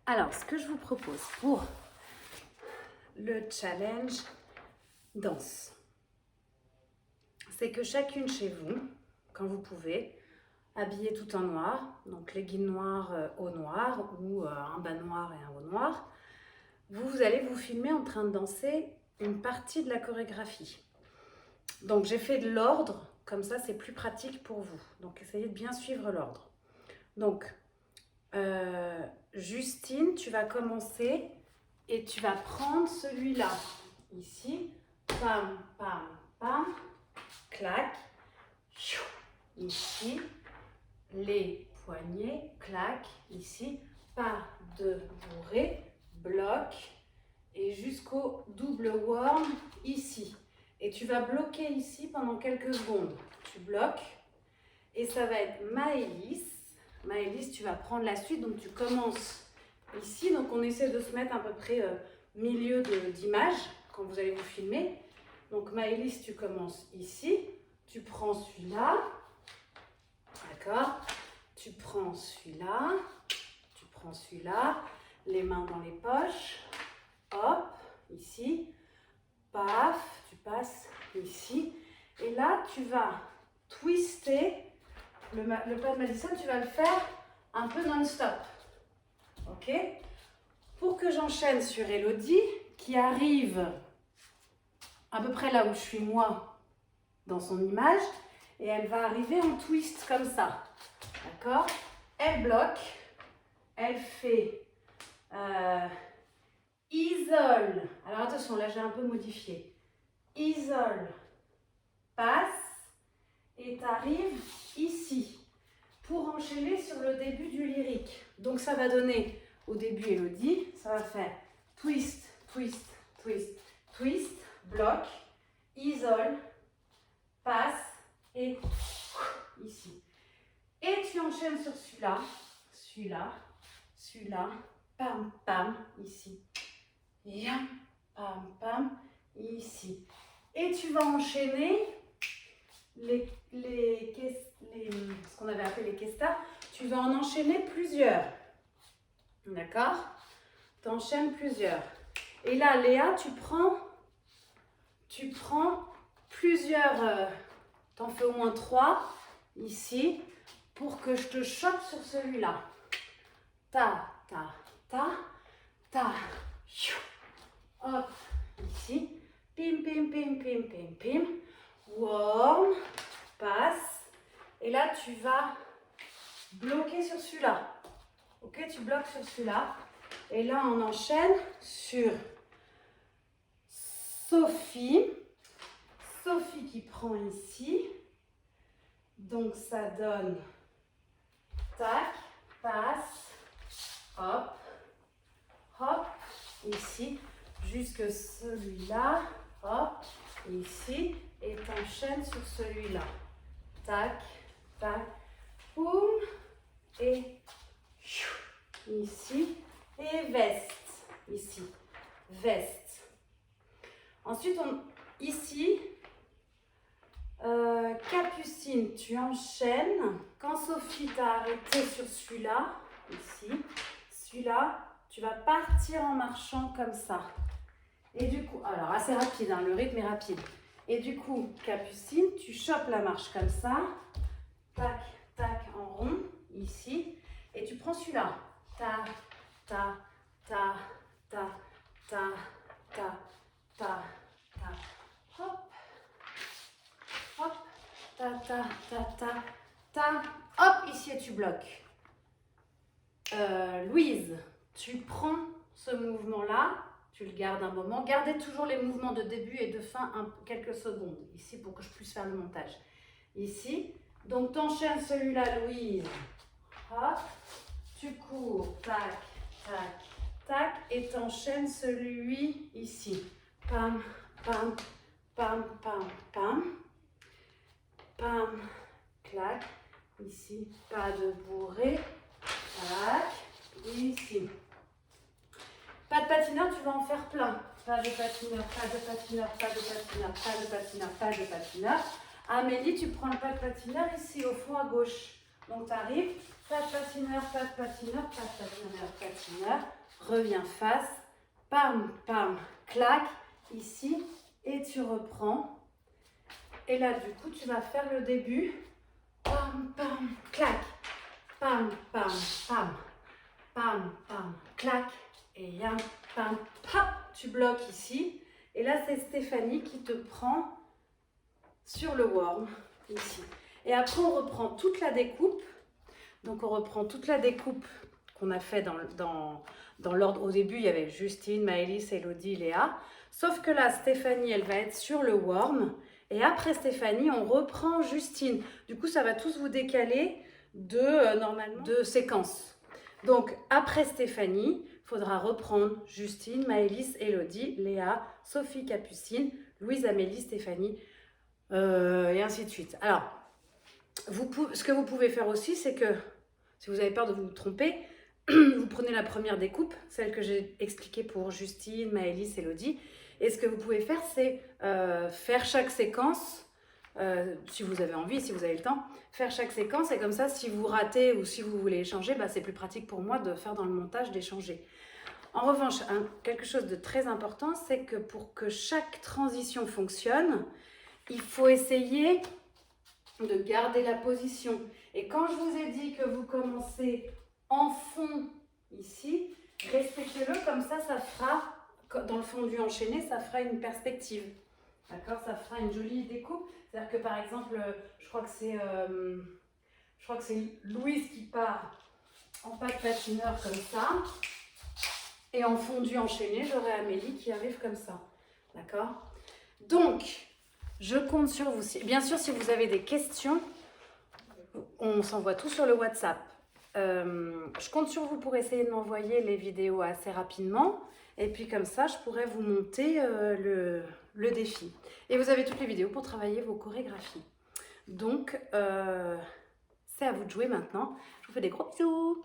Alors, ce que je vous propose pour le challenge danse, c'est que chacune chez vous, quand vous pouvez, habillée tout en noir, donc leggings noirs, haut noir ou un bas noir et un haut noir, vous allez vous filmer en train de danser une partie de la chorégraphie. Donc j'ai fait de l'ordre, comme ça c'est plus pratique pour vous. Donc essayez de bien suivre l'ordre. Donc Justine, tu vas commencer et tu vas prendre celui-là, ici, pam, pam, pam, clac, ici, les poignets, clac, ici, pas de bourrée, bloc, et jusqu'au double worm, ici. Et tu vas bloquer ici pendant quelques secondes. Tu bloques, et ça va être Maëlys. Maëlys, tu vas prendre la suite, donc tu commences ici, donc on essaie de se mettre à peu près milieu d'image quand vous allez vous filmer. Donc Maëlys, tu commences ici, tu prends celui-là, d'accord? Tu prends celui-là, les mains dans les poches, hop, ici, paf, tu passes ici, et là tu vas twister. Le pas de Madison, tu vas le faire un peu non-stop. Ok? Pour que j'enchaîne sur Elodie, qui arrive à peu près là où je suis moi, dans son image, et elle va arriver en twist comme ça. D'accord? Elle bloque, elle fait isole. Alors attention, là j'ai un peu modifié. Isole, passe, et tu arrives ici pour enchaîner sur le début du lyrique. Donc ça va donner au début Elodie, ça va faire twist, twist, twist, twist, bloc, isole, passe et ici. Et tu enchaînes sur celui-là, celui-là, celui-là, pam, pam, ici. Et pam, pam, ici. Et tu vas enchaîner ce qu'on avait appelé les kestas, tu vas en enchaîner plusieurs. D'accord? Tu enchaînes plusieurs. Et là, Léa, tu prends plusieurs, t'en fais au moins 3 ici pour que je te chope sur celui-là. Ta, ta, ta, ta, hop, ici, pim, pim, pim, pim, pim, pim. Warm, passe, et là tu vas bloquer sur celui-là. Ok, tu bloques sur celui-là, et là on enchaîne sur Sophie. Sophie qui prend ici, donc ça donne tac, passe, hop, hop, ici, jusque celui-là, hop, ici. Et t'enchaînes sur celui-là. Tac, tac, boum. Et ici. Et veste. Ici. Veste. Ensuite, ici, Capucine, tu enchaînes. Quand Sophie t'a arrêté sur celui-là, ici, celui-là, tu vas partir en marchant comme ça. Et du coup, alors assez rapide, hein, le rythme est rapide. Et du coup, Capucine, tu chopes la marche comme ça, tac, tac, en rond, ici, et tu prends celui-là. Ta, ta, ta, ta, ta, ta, ta, ta, hop, hop, ta, ta, ta, ta, ta, hop, ici et tu bloques. Louise, tu prends ce mouvement-là, tu le gardes un moment. Gardez toujours les mouvements de début et de fin quelques secondes, ici, pour que je puisse faire le montage. Ici, donc t'enchaînes celui-là, Louise. Hop, tu cours, tac, tac, tac, et t'enchaînes celui ici. Pam, pam, pam, pam, pam. Pam, clac, ici, pas de bourrée. Tac, ici. Pas de patineur, tu vas en faire plein. Pas de patineur, pas de patineur, pas de patineur, pas de patineur, pas de patineur. Amélie, tu prends le pas de patineur ici, au fond à gauche. Donc tu arrives, patineur, patineur, patineur, patineur, reviens face, pam, pam, clac, ici, et tu reprends. Et là, du coup, tu vas faire le début, pam, pam, clac, pam, pam, pam, pam, pam, clac, et yam, pam, pam, tu bloques ici. Et là, c'est Stéphanie qui te prend sur le worm, ici. Et après, on reprend toute la découpe. Donc, on reprend toute la découpe qu'on a fait dans l'ordre. Au début, il y avait Justine, Maëlys, Elodie, Léa. Sauf que là, Stéphanie, elle va être sur le worm. Et après Stéphanie, on reprend Justine. Du coup, ça va tous vous décaler normalement, de séquence. Donc, après Stéphanie, il faudra reprendre Justine, Maëlys, Elodie, Léa, Sophie, Capucine, Louise, Amélie, Stéphanie, et ainsi de suite. Alors, ce que vous pouvez faire aussi, c'est que si vous avez peur de vous tromper, vous prenez la première découpe, celle que j'ai expliquée pour Justine, Maëlys, Elodie. Et ce que vous pouvez faire, c'est faire chaque séquence, si vous avez envie, si vous avez le temps, faire chaque séquence. Et comme ça, si vous ratez ou si vous voulez échanger, bah, c'est plus pratique pour moi de faire dans le montage, d'échanger. En revanche, quelque chose de très important, c'est que pour que chaque transition fonctionne, il faut essayer de garder la position. Et quand je vous ai dit que vous commencez en fond ici, respectez-le, comme ça, ça fera, dans le fondu enchaîné, ça fera une perspective. D'accord? Ça fera une jolie découpe. C'est-à-dire que par exemple, je crois que c'est Louise qui part en pas de patineur comme ça. Et en fondu enchaîné, j'aurai Amélie qui arrive comme ça. D'accord? Donc, je compte sur vous. Bien sûr, si vous avez des questions, on s'envoie tout sur le WhatsApp. Je compte sur vous pour essayer de m'envoyer les vidéos assez rapidement. Et puis comme ça, je pourrais vous monter le défi. Et vous avez toutes les vidéos pour travailler vos chorégraphies. Donc, c'est à vous de jouer maintenant. Je vous fais des gros bisous.